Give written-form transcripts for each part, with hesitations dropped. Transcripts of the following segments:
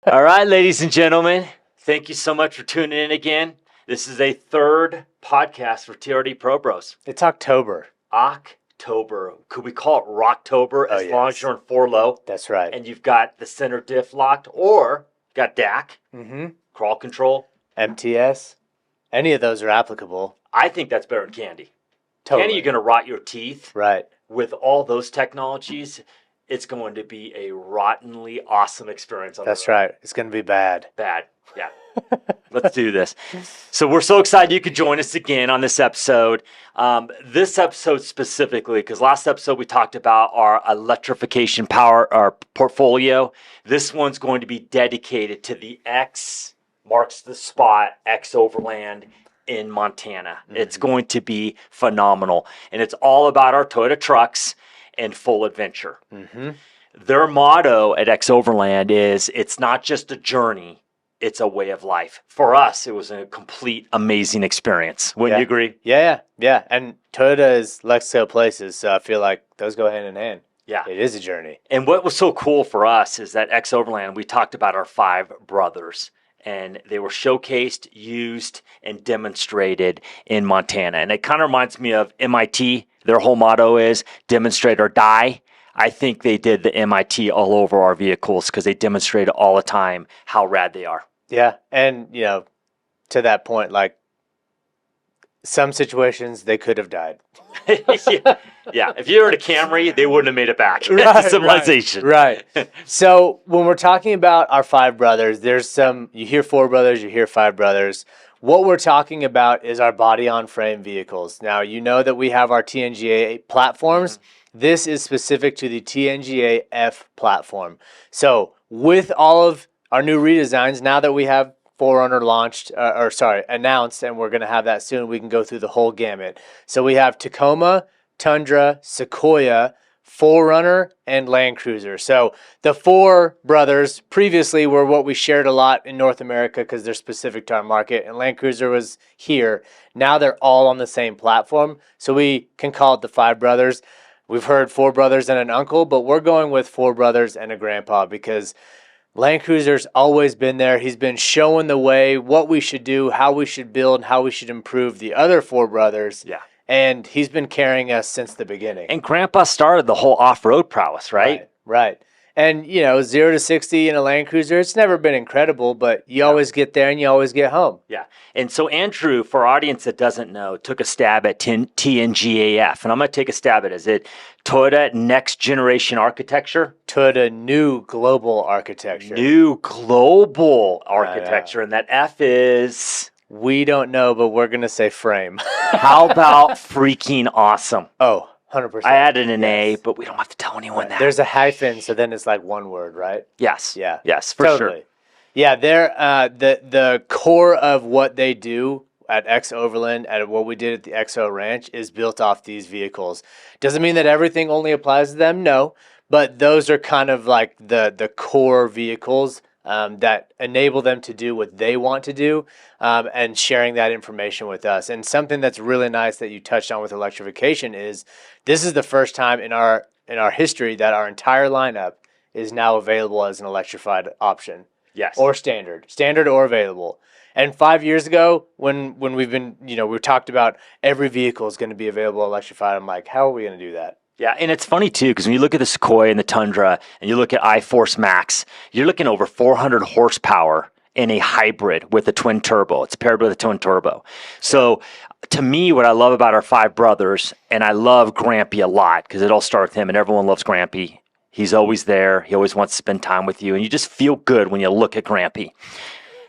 All right, ladies and gentlemen, thank you so much for tuning in again. This is a third podcast for TRD Pro Bros. It's October. October. Could we call it Rocktober as long as you're in 4 low? That's right. And you've got the center diff locked, or you've got DAC, crawl control. MTS. Any of those are applicable. I think that's better than candy. Totally. Candy, you're going to rot your teeth. Right. With all those technologies, it's going to be a rottenly awesome experience on That's the road. right. It's going to be bad. Bad. Yeah. Let's do this. So we're so excited you could join us again on this episode. This episode specifically, because last episode we talked about our electrification power, our portfolio. This one's going to be dedicated to the X marks the spot, X Overland in Montana. It's going to be phenomenal. And it's all about our Toyota trucks and full adventure. Their motto at X Overland is, it's not just a journey, it's a way of life. For us, it was a complete amazing experience. Wouldn't you agree? Yeah. And Toyota is Let's Go Places, so I feel like those go hand in hand. Yeah. It is a journey. And what was so cool for us is that X Overland, we talked about our 5 brothers. And they were showcased, used, and demonstrated in Montana. And it kind of reminds me of MIT. Their whole motto is demonstrate or die. I think they did the MIT all over our vehicles because they demonstrated all the time how rad they are. Yeah. And, to that point, like, some situations they could have died. Yeah. If you were in a Camry, they wouldn't have made it back to civilization. Right. So when we're talking about our 5 brothers, you hear 4 brothers, you hear 5 brothers. What we're talking about is our body-on-frame vehicles. Now, you know that we have our TNGA platforms. This is specific to the TNGA F platform. So with all of our new redesigns, now that we have 4Runner announced, and we're going to have that soon, we can go through the whole gamut. So we have Tacoma, Tundra, Sequoia, 4Runner, and Land Cruiser. So the 4 brothers previously were what we shared a lot in North America because they're specific to our market, and Land Cruiser was here. Now they're all on the same platform, so we can call it the 5 brothers. We've heard 4 brothers and an uncle, but we're going with 4 brothers and a grandpa because Land Cruiser's always been there. He's been showing the way, what we should do, how we should build, how we should improve the other 4 brothers. Yeah. And he's been carrying us since the beginning. And Grandpa started the whole off-road prowess, right? Right. And, 0 to 60 in a Land Cruiser, it's never been incredible, but you always get there and you always get home. Yeah. And so Andrew, for our audience that doesn't know, took a stab at TNGAF. And I'm going to take a stab at it. Is it Toyota Next Generation Architecture? Toyota New Global Architecture. New Global Architecture. And that F is... We don't know, but we're going to say frame. How about freaking awesome? Oh, 100%. I added an A, but we don't have to tell anyone that. There's a hyphen, so then it's like one word, right? Yes. Yeah. Yes, for sure. Yeah, they're the core of what they do at X Overland and what we did at the XO Ranch is built off these vehicles. Doesn't mean that everything only applies to them, no, but those are kind of like the core vehicles that enable them to do what they want to do, and sharing that information with us. And something that's really nice that you touched on with electrification is this is the first time in our history that our entire lineup is now available as an electrified option. Yes. Or standard or available. And 5 years ago, when we've been, we talked about every vehicle is going to be available electrified. I'm like, how are we going to do that? Yeah, and it's funny, too, because when you look at the Sequoia and the Tundra, and you look at iForce Max, you're looking over 400 horsepower in a hybrid with a twin turbo. It's paired with a twin turbo. So, to me, what I love about our 5 brothers, and I love Grampy a lot, because it all started with him, and everyone loves Grampy. He's always there. He always wants to spend time with you, and you just feel good when you look at Grampy.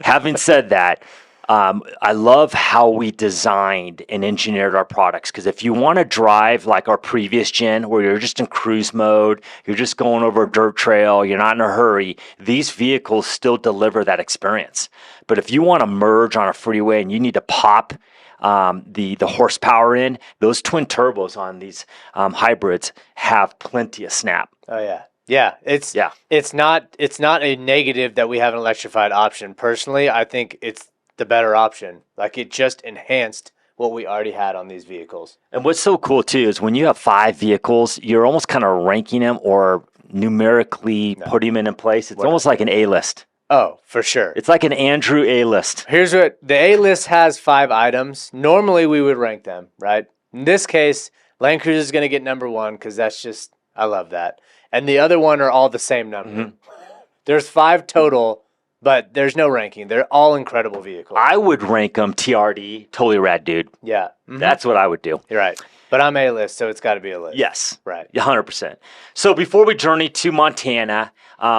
Having said that, I love how we designed and engineered our products, because if you want to drive like our previous gen where you're just in cruise mode, you're just going over a dirt trail, you're not in a hurry, these vehicles still deliver that experience. But if you want to merge on a freeway and you need to pop the horsepower in, those twin turbos on these hybrids have plenty of snap. Oh yeah. Yeah, it's not a negative that we have an electrified option. Personally, I think it's the better option. Like, it just enhanced what we already had on these vehicles. And what's so cool too is when you have 5 vehicles, you're almost kind of ranking them or numerically putting them in place. It's almost like an A-list. Oh, for sure. It's like an Andrew A-list. Here's what the A list has: 5 items. Normally, we would rank them, right? In this case, Land Cruiser is going to get number 1 because that's just, I love that. And the other one are all the same number. There's 5 total, but there's no ranking. They're all incredible vehicles. I would rank them TRD, totally rad, dude. Yeah. That's what I would do. You're right. But I'm A list, so it's got to be a list. Yes. Right. 100%. So before we journey to Montana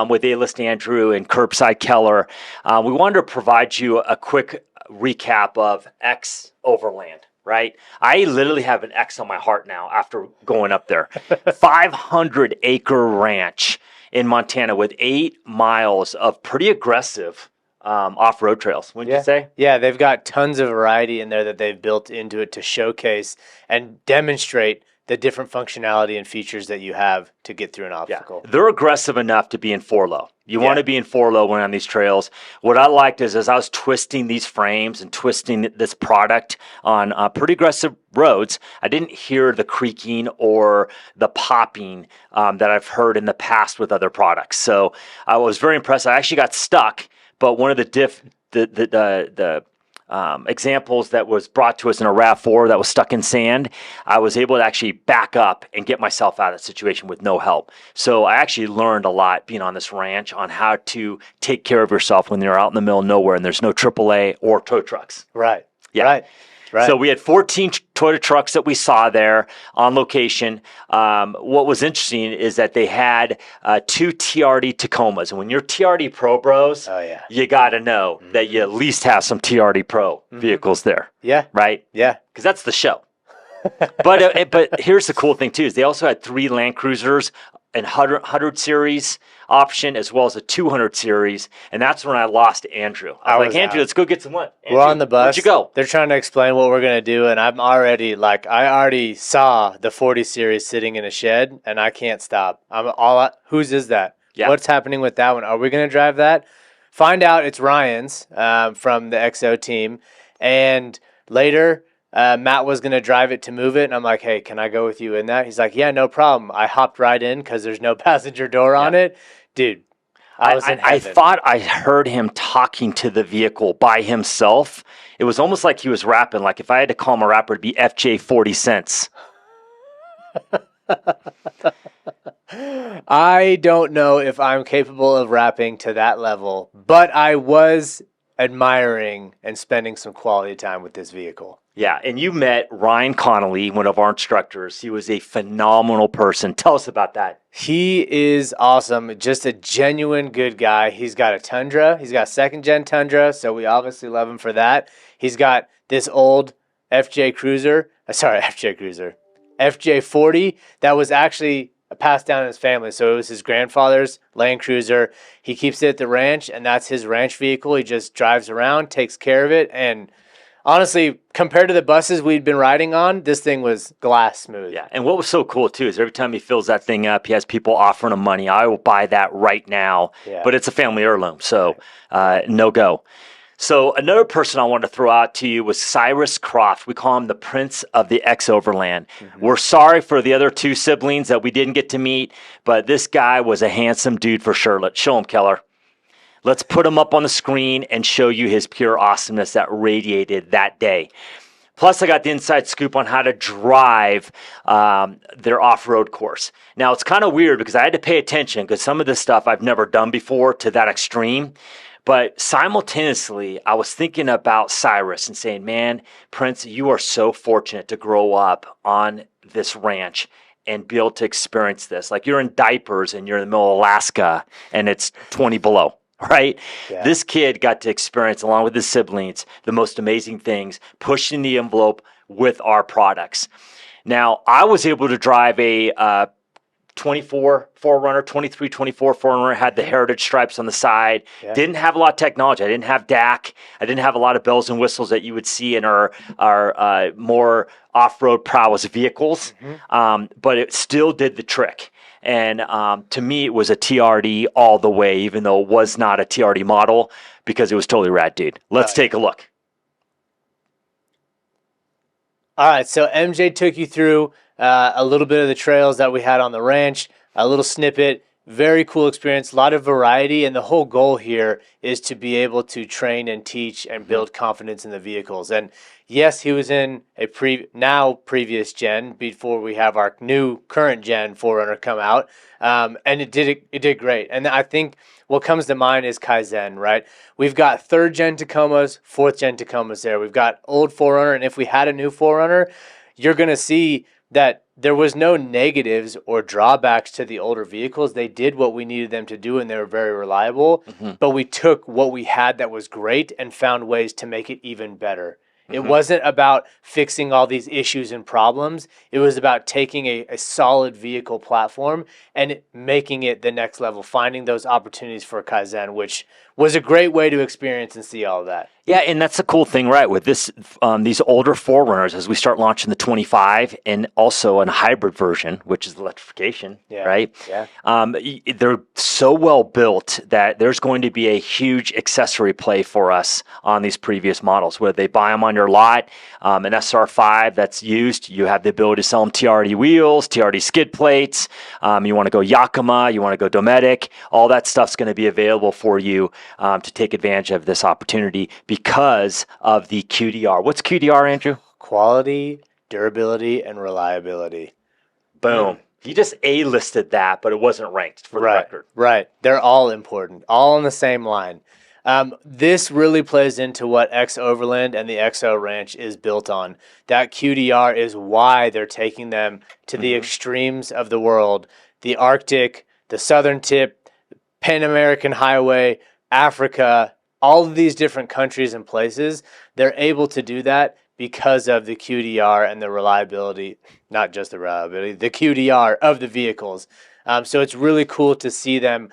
with A-List Andrew and Curbside Keller, we wanted to provide you a quick recap of X Overland, right? I literally have an X on my heart now after going up there. 500-acre ranch in Montana with 8 miles of pretty aggressive off-road trails, wouldn't you say? Yeah, they've got tons of variety in there that they've built into it to showcase and demonstrate the different functionality and features that you have to get through an obstacle. Yeah. They're aggressive enough to be in 4-low. You want to be in 4-low when on these trails. What I liked is as I was twisting these frames and twisting this product on pretty aggressive roads, I didn't hear the creaking or the popping that I've heard in the past with other products. So I was very impressed. I actually got stuck. But one of the examples that was brought to us in a RAV4 that was stuck in sand, I was able to actually back up and get myself out of the situation with no help. So I actually learned a lot being on this ranch on how to take care of yourself when you're out in the middle of nowhere and there's no AAA or tow trucks. Right. Yeah. Right. Right. So we had 14 Toyota trucks that we saw there on location. What was interesting is that they had 2 TRD Tacomas. And when you're TRD Pro Bros, you got to know that you at least have some TRD Pro vehicles there. Yeah. Right? Yeah. Because that's the show. But here's the cool thing, too, is they also had 3 Land Cruisers, an 100 series option as well as a 200 series, and that's when I lost Andrew. I was like, Andrew, let's go get some lunch. We're on the bus. Where'd you go? They're trying to explain what we're gonna do, and I'm already like, I already saw the 40 series sitting in a shed, and I can't stop. Whose is that? Yeah. What's happening with that one? Are we gonna drive that? Find out it's Ryan's from the XO team, and later. Matt was going to drive it to move it, and I'm like, hey, can I go with you in that? He's like, yeah, no problem. I hopped right in because there's no passenger door on it. Dude, I was in heaven. I thought I heard him talking to the vehicle by himself. It was almost like he was rapping. Like if I had to call him a rapper, it'd be FJ 40 Cents. I don't know if I'm capable of rapping to that level, but I was admiring and spending some quality time with this vehicle. Yeah, and you met Ryan Connolly, one of our instructors. He was a phenomenal person. Tell us about that. He is awesome. Just a genuine good guy. He's got a Tundra. He's got 2nd-gen Tundra, so we obviously love him for that. He's got this old FJ40 that was actually passed down in his family. So it was his grandfather's Land Cruiser. He keeps it at the ranch, and that's his ranch vehicle. He just drives around, takes care of it, and honestly, compared to the buses we'd been riding on, this thing was glass smooth. Yeah, and what was so cool, too, is every time he fills that thing up, he has people offering him money. I will buy that right now, but it's a family heirloom, so no go. So another person I wanted to throw out to you was Cyrus Croft. We call him the Prince of the X Overland. We're sorry for the other 2 siblings that we didn't get to meet, but this guy was a handsome dude for sure. Let's show him, Keller. Let's put him up on the screen and show you his pure awesomeness that radiated that day. Plus, I got the inside scoop on how to drive their off-road course. Now, it's kind of weird because I had to pay attention because some of this stuff I've never done before to that extreme. But simultaneously, I was thinking about Cyrus and saying, man, Prince, you are so fortunate to grow up on this ranch and be able to experience this. Like you're in diapers and you're in the middle of Alaska and it's 20 below. Right? Yeah. This kid got to experience, along with his siblings, the most amazing things, pushing the envelope with our products. Now, I was able to drive a 24 4Runner, 23, 24 4Runner, had the heritage stripes on the side. Yeah. Didn't have a lot of technology. I didn't have DAC. I didn't have a lot of bells and whistles that you would see in our more off-road prowess vehicles, but it still did the trick. And to me, it was a TRD all the way, even though it was not a TRD model, because it was totally rad, dude. Let's take a look. All right, so MJ took you through a little bit of the trails that we had on the ranch, a little snippet. very cool experience, a lot of variety, and the whole goal here is to be able to train and teach and build confidence in the vehicles. And yes, he was in a previous gen before we have our new current gen 4Runner come out, and it did great. And I think what comes to mind is Kaizen, right? We've got third gen Tacomas, fourth gen Tacomas there. We've got old 4Runner, and if we had a new 4Runner, you're gonna see that there was no negatives or drawbacks to the older vehicles. They did what we needed them to do, and they were very reliable. But we took what we had that was great and found ways to make it even better. It wasn't about fixing all these issues and problems. It was about taking a solid vehicle platform and making it the next level, finding those opportunities for Kaizen, which was a great way to experience and see all of that. Yeah, and that's the cool thing, right? With this, these older 4Runners, as we start launching the 25 and also a hybrid version, which is electrification, right? Yeah. They're so well built that there's going to be a huge accessory play for us on these previous models. Whether they buy them on your lot, an SR5 that's used, you have the ability to sell them TRD wheels, TRD skid plates. You want to go Yakima, you want to go Dometic, all that stuff's going to be available for you to take advantage of this opportunity because of the QDR. What's QDR, Andrew? Quality, durability, and reliability. Boom. You just A-listed that, but it wasn't ranked for the record. Right. They're all important, all on the same line. This really plays into what X Overland and the XO Ranch is built on. That QDR is why they're taking them to the extremes of the world. The Arctic, the Southern Tip, Pan American Highway, Africa, all of these different countries and places, they're able to do that because of the QDR and the reliability, not just the reliability, the QDR of the vehicles. So it's really cool to see them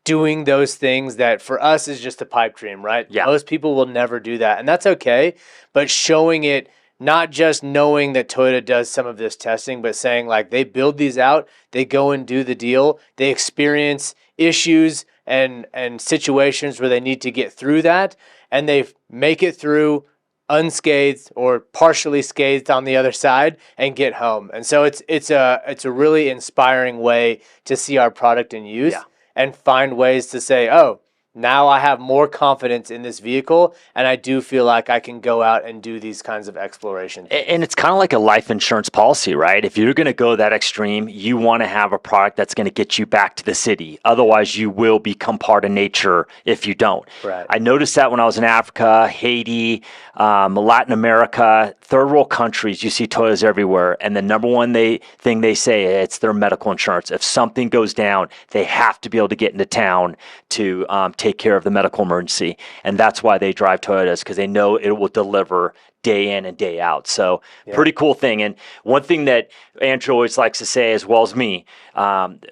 doing those things that for us is just a pipe dream, right? Yeah. Most people will never do that, and that's okay, but showing it, not just knowing that Toyota does some of this testing, but saying like they build these out, they go and do the deal, they experience issues and situations where they need to get through that, and they make it through unscathed or partially scathed on the other side and get home. And so it's a really inspiring way to see our product in use and find ways to say, oh, now I have more confidence in this vehicle, and I do feel like I can go out and do these kinds of exploration. And it's kind of like a life insurance policy, right? If you're going to go that extreme, you want to have a product that's going to get you back to the city. Otherwise, you will become part of nature if you don't. Right. I noticed that when I was in Africa, Haiti, Latin America, third world countries, you see Toyotas everywhere. And the number one thing they say, it's their medical insurance. If something goes down, they have to be able to get into town to take care of the medical emergency. And that's why they drive Toyotas, because they know it will deliver day in and day out. So pretty cool thing. And one thing that Andrew always likes to say, as well as me,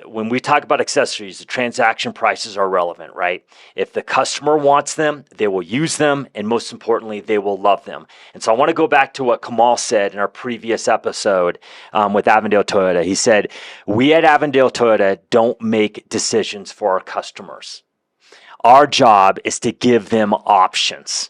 when we talk about accessories, the transaction prices are relevant, right? If the customer wants them, they will use them, and most importantly, they will love them. And so I want to go back to what Kamal said in our previous episode with Avondale Toyota. He said, we at Avondale Toyota don't make decisions for our customers. Our job is to give them options.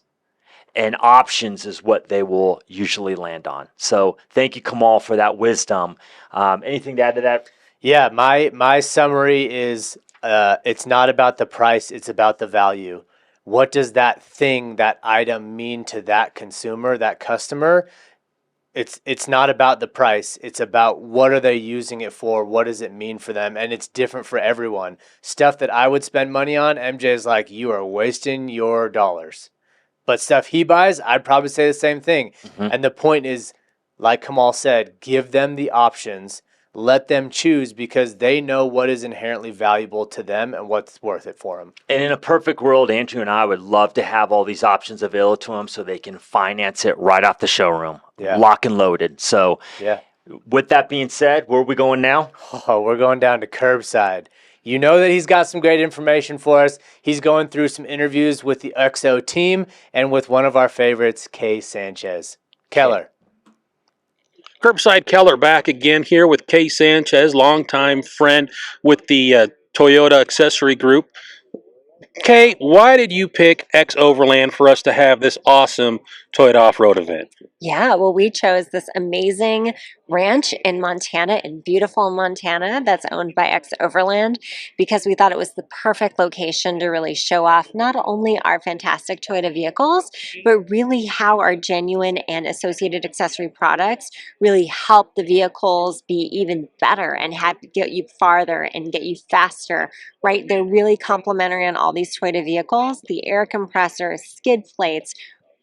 And options is what they will usually land on. So thank you, Kamal, for that wisdom. Anything to add to that? Yeah, my summary is it's not about the price, it's about the value. What does that thing, that item mean to that consumer, that customer? It's not about the price. It's about what are they using it for? What does it mean for them? And it's different for everyone. Stuff that I would spend money on, MJ is like, you are wasting your dollars. But stuff he buys, I'd probably say the same thing. And the point is, like Kamal said, give them the options. Let them choose, because they know what is inherently valuable to them and what's worth it for them. And in a perfect world, Andrew and I would love to have all these options available to them so they can finance it right off the showroom, lock and loaded. So with that being said, where are we going now? Oh, we're going down to curbside. You know that he's got some great information for us. He's going through some interviews with the XO team and with one of our favorites, Kay Sanchez. Keller. Curbside Keller back again here with Kay Sanchez, longtime friend with the Toyota Accessory Group. Kay, why did you pick X Overland for us to have this awesome Toyota off-road event? Yeah, well, we chose this amazing ranch in Montana, in beautiful Montana, that's owned by X Overland, because we thought it was the perfect location to really show off not only our fantastic Toyota vehicles, but really how our genuine and associated accessory products really help the vehicles be even better and get you farther and get you faster, right? They're really complementary on all these Toyota vehicles. The air compressors, skid plates,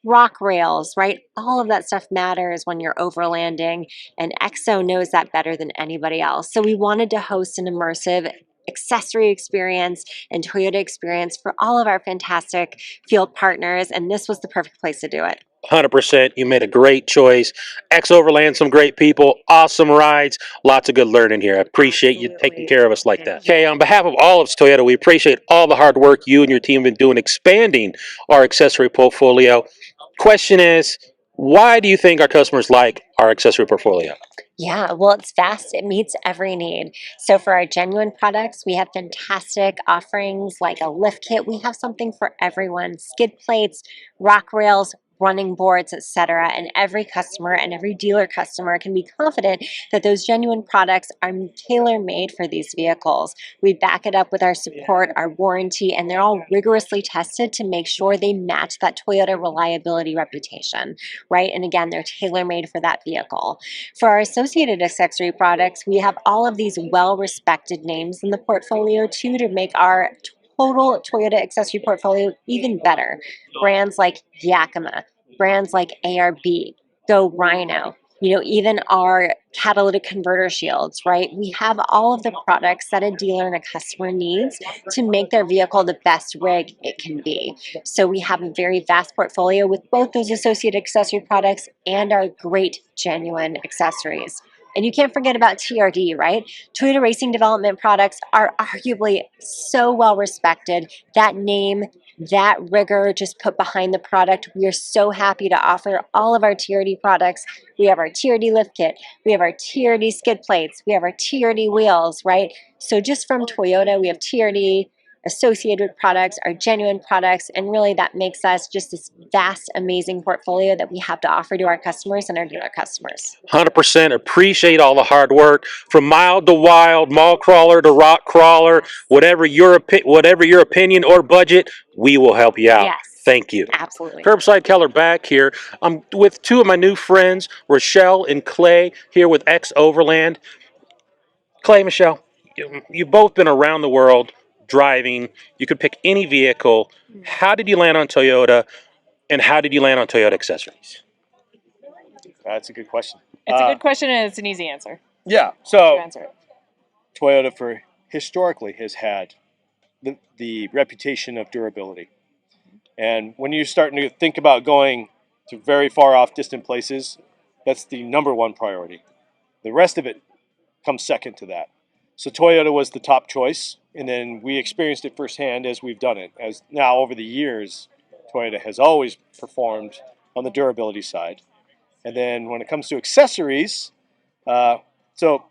rock rails, right? All of that stuff matters when you're overlanding, and EXO knows that better than anybody else. So we wanted to host an immersive accessory experience and Toyota experience for all of our fantastic field partners, and this was the perfect place to do it. 100%. You made a great choice. X Overland, some great people, awesome rides, lots of good learning here. I appreciate you taking care of us like that. Okay, on behalf of all of Toyota, we appreciate all the hard work you and your team have been doing expanding our accessory portfolio. Question is, why do you think our customers like our accessory portfolio? Yeah, well, it's vast. It meets every need. So for our genuine products, we have fantastic offerings like a lift kit. We have something for everyone: skid plates, rock rails, running boards, etc. And every customer and every dealer customer can be confident that those genuine products are tailor-made for these vehicles. We back it up with our support, our warranty, and they're all rigorously tested to make sure they match that Toyota reliability reputation, right? And again, they're tailor-made for that vehicle. For our associated accessory products, we have all of these well-respected names in the portfolio too to make our total Toyota accessory portfolio even better. Brands like Yakima, brands like ARB, Go Rhino, even our catalytic converter shields, right? We have all of the products that a dealer and a customer needs to make their vehicle the best rig it can be. So we have a very vast portfolio with both those associated accessory products and our great genuine accessories. And you can't forget about TRD, right? Toyota Racing Development products are arguably so well respected. That name, that rigor just put behind the product. We are so happy to offer all of our TRD products. We have our TRD lift kit, we have our TRD skid plates, we have our TRD wheels, right? So just from Toyota, we have TRD associated products, our genuine products, and really that makes us just this vast, amazing portfolio that we have to offer to our customers and our dealer customers. 100% appreciate all the hard work from mild to wild, mall crawler to rock crawler, whatever your opinion or budget, we will help you out. Yes. Thank you. Absolutely. Curbside Keller back here. I'm with two of my new friends, Rochelle and Clay, here with X Overland. Clay, Michelle, you've both been around the world driving. You could pick any vehicle. How did you land on Toyota, and how did you land on Toyota accessories? That's a good question. It's a good question and it's an easy answer Yeah. to So answer it. Toyota historically has had the reputation of durability. And when you're starting to think about going to very far off distant places, that's the number one priority. The rest of it comes second to that. So Toyota was the top choice, and then we experienced it firsthand as we've done it. As now over the years, Toyota has always performed on the durability side. And then when it comes to accessories, so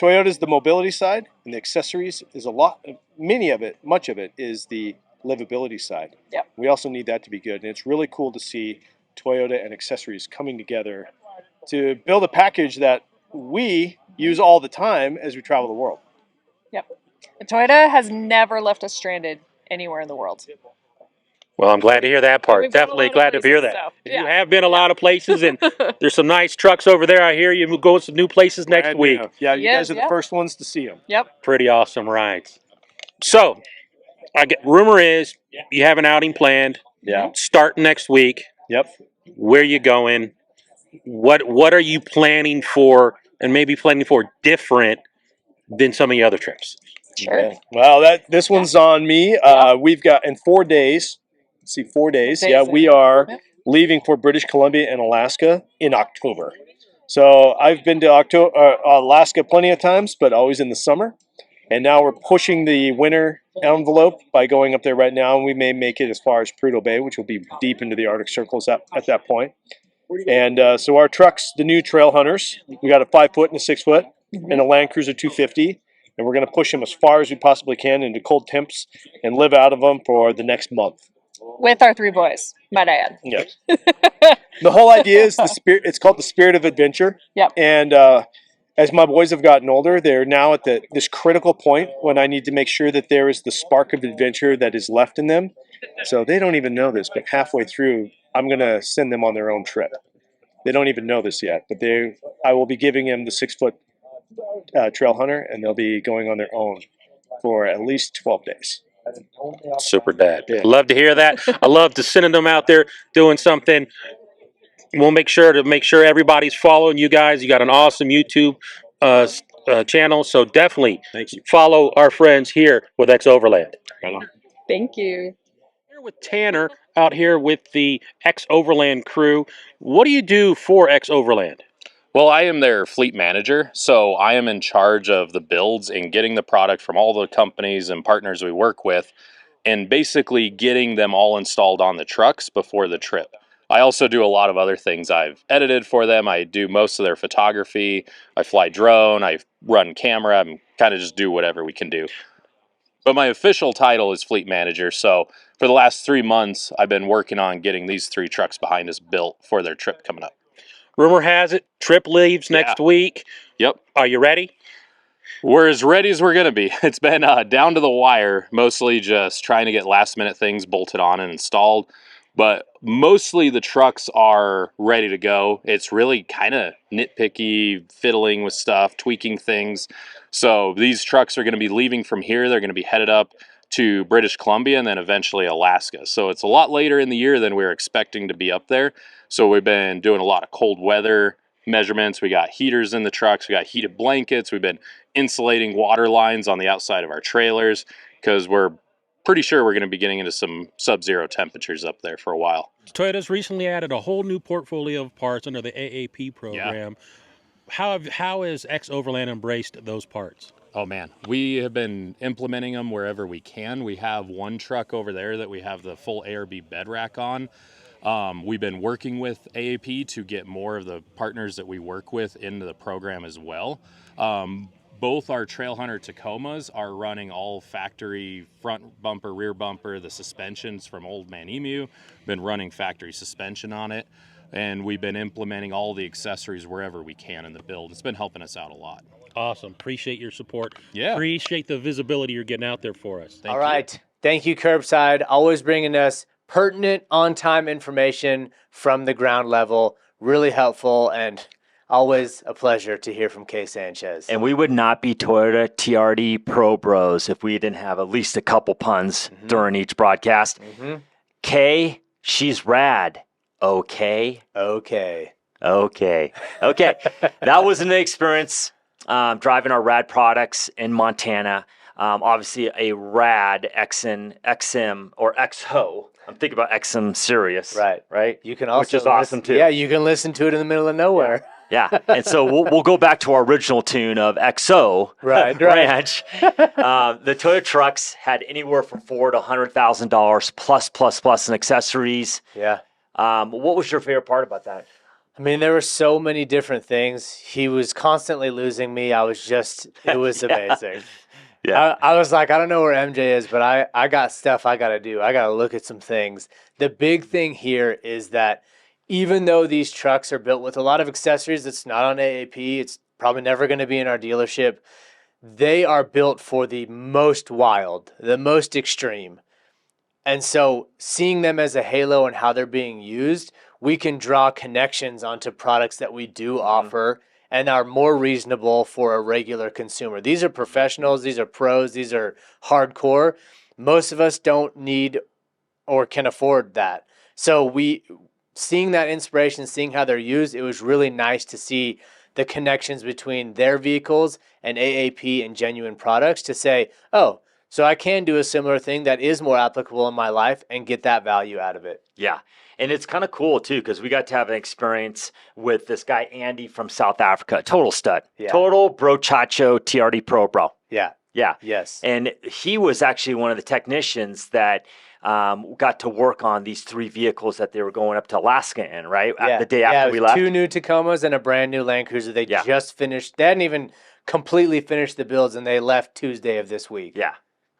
Toyota's the mobility side, and the accessories is much of it is the livability side. Yep. We also need that to be good, and it's really cool to see Toyota and accessories coming together to build a package that we use all the time as we travel the world. Yep. And Toyota has never left us stranded anywhere in the world. Well, I'm glad to hear that part. We've been a Definitely lot of glad to hear places, that. so, You yeah. have been a lot of places, and there's some nice trucks over there. I hear you go to some new places next Brand week. new. Yeah, you Yes, guys are the yep. first ones to see them. Yep. Pretty awesome rides. So, rumor is you have an outing planned. Yeah. Starting next week. Yep. Where you going? What are you planning for, and maybe planning for different than some of your other trips? Sure. Okay. Well, this one's on me. We've got in 4 days. Let's see, 4 days. Yeah, we are leaving for British Columbia and Alaska in October. So I've been to Alaska plenty of times, but always in the summer. And now we're pushing the winter envelope by going up there right now, and we may make it as far as Prudhoe Bay, which will be deep into the Arctic circles at that point. And so our trucks, the new Trail Hunters, we got a 5 foot and a 6 foot, and a Land Cruiser 250. and we're going to push them as far as we possibly can into cold temps and live out of them for the next month. With our 3 boys, might I add. Yes. The whole idea is the spirit. It's called the spirit of adventure. Yep. And as my boys have gotten older, they're now at this critical point when I need to make sure that there is the spark of adventure that is left in them. So they don't even know this, but halfway through, I'm going to send them on their own trip. They don't even know this yet, but I will be giving them the 6-foot trail hunter, and they'll be going on their own for at least 12 days. Super dad. Yeah. Love to hear that. I love to sending them out there doing something. We'll make sure everybody's following you guys. You got an awesome YouTube channel, so definitely Thank you. follow our friends here with X Overland. Thank you. Here with Tanner out here with the X Overland crew. What do you do for X Overland? Well, I am their fleet manager, so I am in charge of the builds and getting the product from all the companies and partners we work with, and basically getting them all installed on the trucks before the trip. I also do a lot of other things. I've edited for them. I do most of their photography. I fly drone. I run camera. I kind of just do whatever we can do. But my official title is fleet manager. So for the last 3 months, I've been working on getting these 3 trucks behind us built for their trip coming up. Rumor has it, trip leaves next week. Yep. Are you ready? We're as ready as we're going to be. It's been down to the wire, mostly just trying to get last-minute things bolted on and installed. But mostly the trucks are ready to go. It's really kind of nitpicky, fiddling with stuff, tweaking things. So these trucks are going to be leaving from here. They're going to be headed up to British Columbia and then eventually Alaska. So it's a lot later in the year than we were expecting to be up there. So we've been doing a lot of cold weather measurements. We got heaters in the trucks. We got heated blankets. We've been insulating water lines on the outside of our trailers because we're pretty sure we're going to be getting into some sub-zero temperatures up there for a while. Toyota's recently added a whole new portfolio of parts under the AAP program. Yeah. How has X Overland embraced those parts? Oh man, we have been implementing them wherever we can. We have one truck over there that we have the full ARB bed rack on. We've been working with AAP to get more of the partners that we work with into the program as well. Both our Trail Hunter Tacomas are running all factory front bumper, rear bumper, the suspensions from Old Man Emu. Been running factory suspension on it, and we've been implementing all the accessories wherever we can in the build. It's been helping us out a lot. Awesome. Appreciate your support. Yeah. Appreciate the visibility you're getting out there for us. All right. Thank you, Curbside. Always bringing us pertinent, on-time information from the ground level. Really helpful and always a pleasure to hear from Kay Sanchez. And we would not be Toyota TRD Pro Bros if we didn't have at least a couple puns during each broadcast. Kay, she's rad. Okay. Okay. That was an experience driving our rad products in Montana. Obviously, a rad XM or XHO. I'm thinking about XM Sirius. Right. You can also which is awesome too. Yeah, you can listen to it in the middle of nowhere. Yeah. And so we'll go back to our original tune of XO Ranch. The Toyota trucks had anywhere from $400,000 to $100,000 plus in accessories. Yeah. What was your favorite part about that? I mean, there were so many different things. He was constantly losing me. It was amazing. Yeah. I was like, I don't know where MJ is, but I got stuff I got to do. I got to look at some things. The big thing here is that even though these trucks are built with a lot of accessories that's not on AAP, it's probably never going to be in our dealership, they are built for the most wild, the most extreme. And so seeing them as a halo and how they're being used, we can draw connections onto products that we do offer and are more reasonable for a regular consumer. These are professionals, these are pros, these are hardcore. Most of us don't need or can afford that. So seeing that inspiration, seeing how they're used, it was really nice to see the connections between their vehicles and AAP and genuine products to say, oh, so I can do a similar thing that is more applicable in my life and get that value out of it. Yeah. And it's kind of cool, too, because we got to have an experience with this guy, Andy, from South Africa. Total stud. Yeah. Total brochacho TRD Pro Bro. Yeah. Yeah. Yes. And he was actually one of the technicians that got to work on these 3 vehicles that they were going up to Alaska in, right? Yeah. The day after we left. 2 new Tacomas and a brand new Land Cruiser. They just finished. They hadn't even completely finished the builds, and they left Tuesday of this week. Yeah.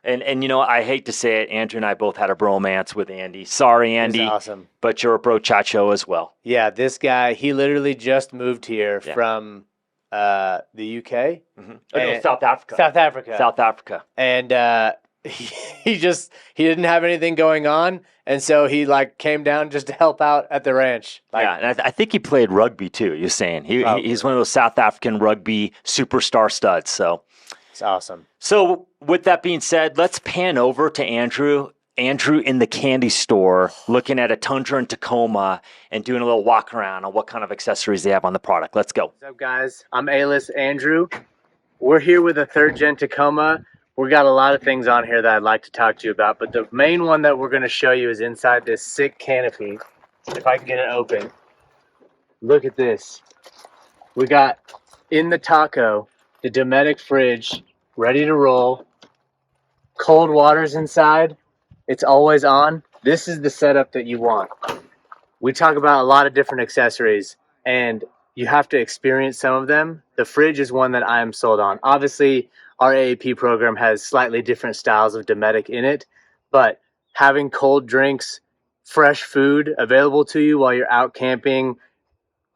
And you know, I hate to say it, Andrew and I both had a bromance with Andy. Sorry, It was Andy. awesome. But you're a brochacho as well. Yeah, this guy, he literally just moved here Yeah. from the UK. Oh, no, South Africa. South Africa. South Africa. And he didn't have anything going on, and so he like came down just to help out at the ranch. Like, Yeah, and I think he played rugby too. You're saying he's one of those South African rugby superstar studs. So it's awesome. So with that being said, let's pan over to Andrew. Andrew in the candy store, looking at a Tundra and Tacoma and doing a little walk around on what kind of accessories they have on the product. Let's go. What's up, guys? I'm A-List Andrew. We're here with a 3rd gen Tacoma. We got a lot of things on here that I'd like to talk to you about, but the main one that we're going to show you is inside this sick canopy. If I can get it open. Look at this. We got in the taco the Dometic fridge ready to roll. Cold water's inside. It's always on. This is the setup that you want. We talk about a lot of different accessories, and you have to experience some of them. The fridge is one that I am sold on. Obviously, our AAP program has slightly different styles of Dometic in it, but having cold drinks, fresh food available to you while you're out camping,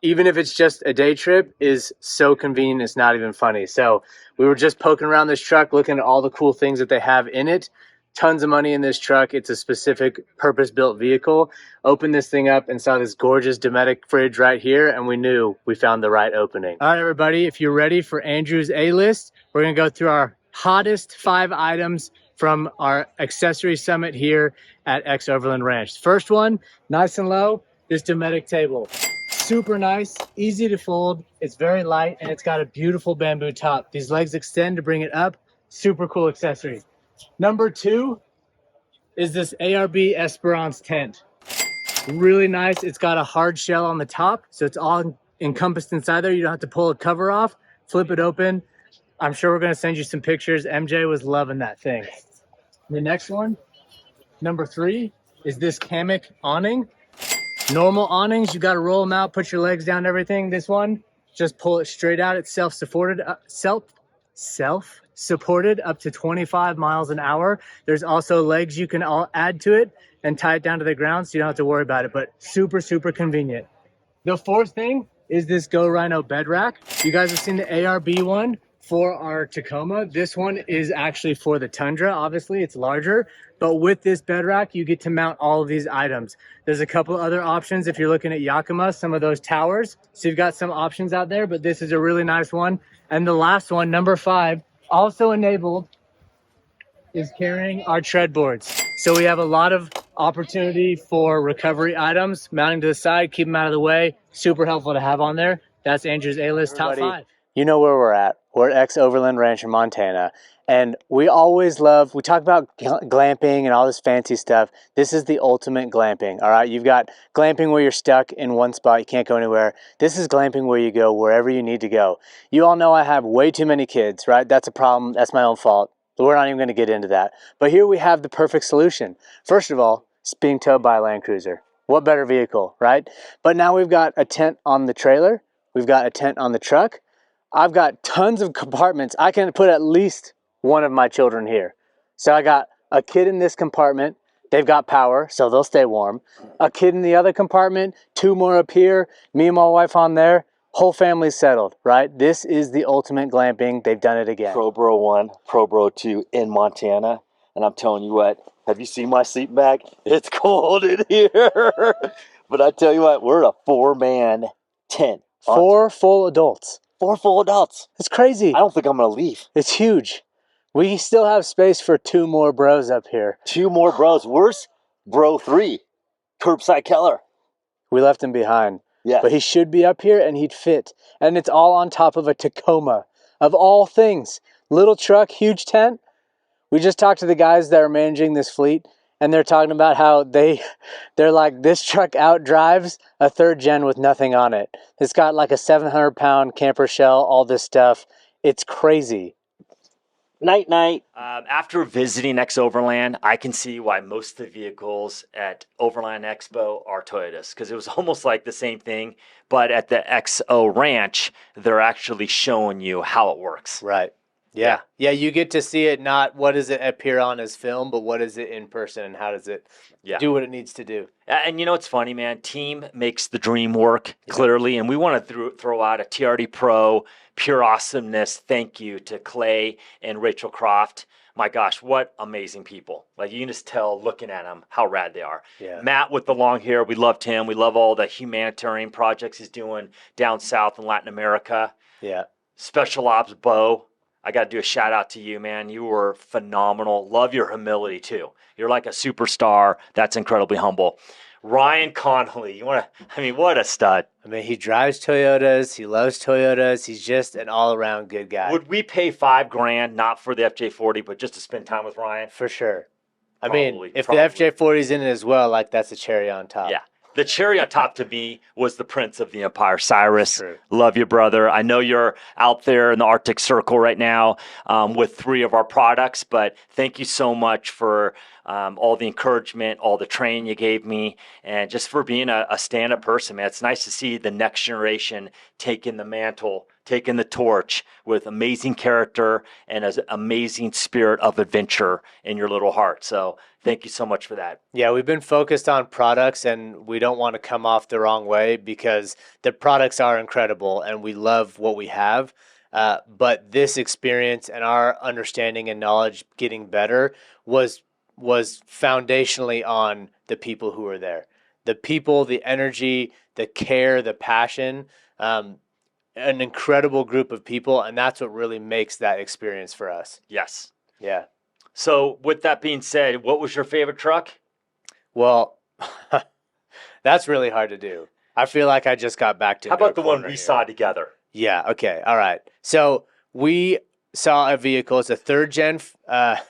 even if it's just a day trip, is so convenient it's not even funny. So we were just poking around this truck, looking at all the cool things that they have in it. Tons of money in this truck. It's a specific purpose-built vehicle. Opened this thing up and saw this gorgeous Dometic fridge right here, and we knew we found the right opening. All right, everybody, if you're ready for Andrew's A-List, we're going to go through our hottest 5 items from our accessory summit here at X Overland Ranch. First one, nice and low, this Dometic table. Super nice, easy to fold. It's very light, and it's got a beautiful bamboo top. These legs extend to bring it up. Super cool accessory. Number 2 is this ARB Esperance tent. Really nice. It's got a hard shell on the top, so it's all encompassed inside there. You don't have to pull a cover off, flip it open. I'm sure we're going to send you some pictures. MJ was loving that thing. The next one, number 3, is this Hammock awning. Normal awnings, you got to roll them out, put your legs down, everything. This one, just pull it straight out. It's self-supported up to 25 miles an hour. There's also legs you can all add to it and tie it down to the ground, so you don't have to worry about it, but super, super convenient. The 4th thing is this Go Rhino bed rack. You guys have seen the ARB one for our Tacoma. This one is actually for the Tundra. Obviously, it's larger, but with this bed rack, you get to mount all of these items. There's a couple other options if you're looking at Yakima, some of those towers. So you've got some options out there, but this is a really nice one. And the last one, number 5, also enabled, is carrying our tread boards. So we have a lot of opportunity for recovery items, mounting to the side, keep them out of the way. Super helpful to have on there. That's Andrew's A-List top 5. You know where we're at. We're at X Overland Ranch in Montana. And we always we talk about glamping and all this fancy stuff. This is the ultimate glamping, all right? You've got glamping where you're stuck in one spot, you can't go anywhere. This is glamping where you go wherever you need to go. You all know I have way too many kids, right? That's a problem, that's my own fault. But we're not even gonna get into that. But here we have the perfect solution. First of all, it's being towed by a Land Cruiser. What better vehicle, right? But now we've got a tent on the trailer. We've got a tent on the truck. I've got tons of compartments. I can put at least one of my children here. So I got a kid in this compartment. They've got power, so they'll stay warm. A kid in the other compartment, 2 more up here, me and my wife on there. Whole family's settled, right? This is the ultimate glamping. They've done it again. Pro Bro 1, Pro Bro 2 in Montana. And I'm telling you what, have you seen my sleeping bag? It's cold in here. But I tell you what, we're a 4-man tent. 4 full adults. 4 full adults. It's crazy. I don't think I'm going to leave. It's huge. We still have space for 2 more bros up here. 2 more bros. Where's Bro 3? Curbside Keller. We left him behind. Yeah. But he should be up here and he'd fit. And it's all on top of a Tacoma. Of all things. Little truck, huge tent. We just talked to the guys that are managing this fleet, and they're talking about how they're like, this truck outdrives a 3rd gen with nothing on it. It's got like a 700-pound camper shell, all this stuff. It's crazy. Night, night. After visiting X Overland, I can see why most of the vehicles at Overland Expo are Toyotas because it was almost like the same thing, but at the XO Ranch, they're actually showing you how it works. Right. Yeah, you get to see it, not what does it appear on as film, but what is it in person and how does it do what it needs to do. And you know what's funny, man? Team makes the dream work, clearly, and we want to throw out a TRD Pro pure awesomeness thank you to Clay and Rachel Croft. My gosh, what amazing people. Like, you can just tell looking at them how rad they are. Yeah. Matt with the long hair, we loved him. We love all the humanitarian projects he's doing down south in Latin America. Yeah. Special Ops Bo, I got to do a shout out to you, man. You were phenomenal. Love your humility too. You're like a superstar. That's incredibly humble. Ryan Connolly, what a stud. I mean, he drives Toyotas. He loves Toyotas. He's just an all-around good guy. Would we pay $5,000 not for the FJ40, but just to spend time with Ryan? For sure. Probably, if the FJ40's in it as well, like, that's a cherry on top. Yeah. The cherry on top to me was the Prince of the Empire, Cyrus. True. Love you, brother. I know you're out there in the Arctic Circle right now with 3 of our products, but thank you so much for all the encouragement, all the training you gave me, and just for being a stand-up person, man. It's nice to see the next generation taking the mantle, taking the torch with amazing character and an amazing spirit of adventure in your little heart. So thank you so much for that. Yeah, we've been focused on products, and we don't want to come off the wrong way because the products are incredible and we love what we have. But this experience and our understanding and knowledge getting better was foundationally on the people who were there. The people, the energy, the care, the passion, an incredible group of people, and that's what really makes that experience for us. Yes. Yeah. So with that being said, what was your favorite truck? Well, that's really hard to do. I feel like I just got back to. How about the one we saw together? Yeah. Okay. All right. So we saw a vehicle. It's a third gen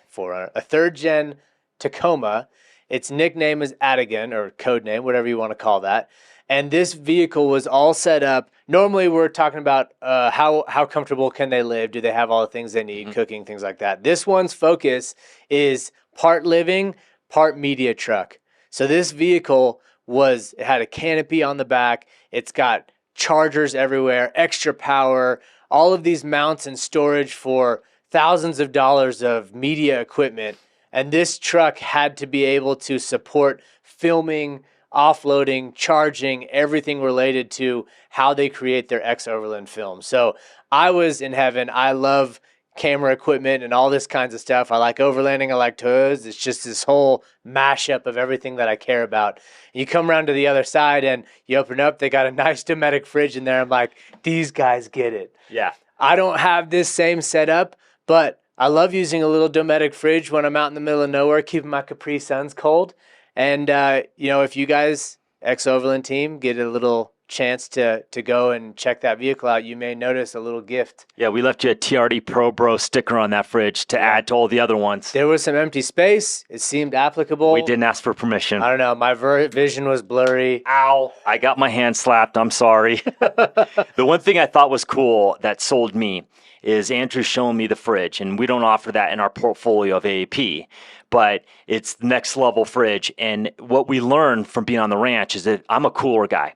Forerunner, a third gen Tacoma. Its nickname is Adigan, or code name, whatever you want to call that. And this vehicle was all set up. Normally, we're talking about how comfortable can they live? Do they have all the things they need, cooking, things like that. This one's focus is part living, part media truck. So this vehicle it had a canopy on the back. It's got chargers everywhere, extra power, all of these mounts and storage for thousands of dollars of media equipment. And this truck had to be able to support filming, offloading, charging, everything related to how they create their X Overland film. So I was in heaven. I love camera equipment and all this kinds of stuff. I like overlanding. I like Toyotas. It's just this whole mashup of everything that I care about. You come around to the other side and you open up, they got a nice Dometic fridge in there. I'm like, these guys get it. Yeah. I don't have this same setup, but I love using a little Dometic fridge when I'm out in the middle of nowhere, keeping my Capri Suns cold. And, if you guys, X Overland team, get a little chance to go and check that vehicle out, you may notice a little gift. Yeah, we left you a TRD Pro Bros sticker on that fridge to add to all the other ones. There was some empty space. It seemed applicable. We didn't ask for permission. I don't know. My vision was blurry. Ow. I got my hand slapped. I'm sorry. The one thing I thought was cool that sold me is Andrew showing me the fridge, and we don't offer that in our portfolio of AAP, but it's the next level fridge. And what we learned from being on the ranch is that I'm a cooler guy.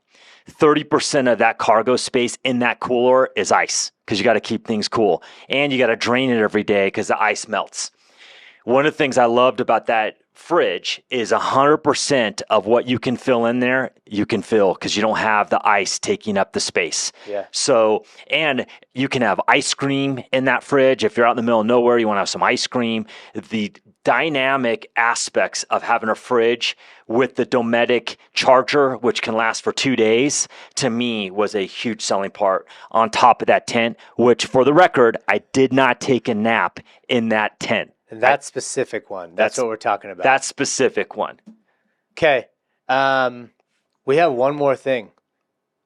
30% of that cargo space in that cooler is ice because you got to keep things cool, and you got to drain it every day because the ice melts. One of the things I loved about that fridge is 100% of what you can fill in there, you can fill because you don't have the ice taking up the space. Yeah. So, and you can have ice cream in that fridge. If you're out in the middle of nowhere, you want to have some ice cream. The dynamic aspects of having a fridge with the Dometic charger, which can last for 2 days, to me was a huge selling part on top of that tent, which for the record, I did not take a nap in that tent. And that specific one. That's what we're talking about. That specific one. Okay. We have one more thing.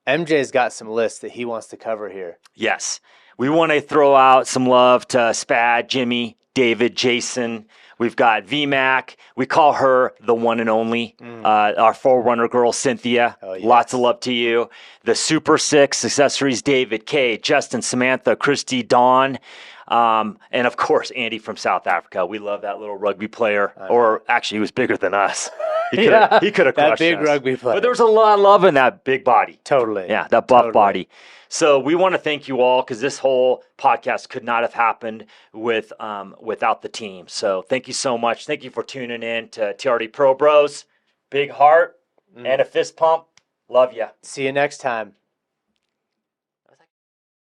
MJ's got some lists that he wants to cover here. Yes. We want to throw out some love to Spad, Jimmy, David, Jason. We've got VMAC. We call her the one and only. Our forerunner girl, Cynthia. Oh, yes. Lots of love to you. The Super Six accessories, David, Kay, Justin, Samantha, Christy, Dawn. And of course, Andy from South Africa. We love that little rugby player. Or actually, he was bigger than us. He could have that crushed big us. rugby player. But there was a lot of love in that big body. Totally. Yeah, that buff Totally. body. So we want to thank you all because this whole podcast could not have happened without the team. So thank you so much. Thank you for tuning in to TRD Pro Bros. Big heart and a fist pump. Love ya. See you next time.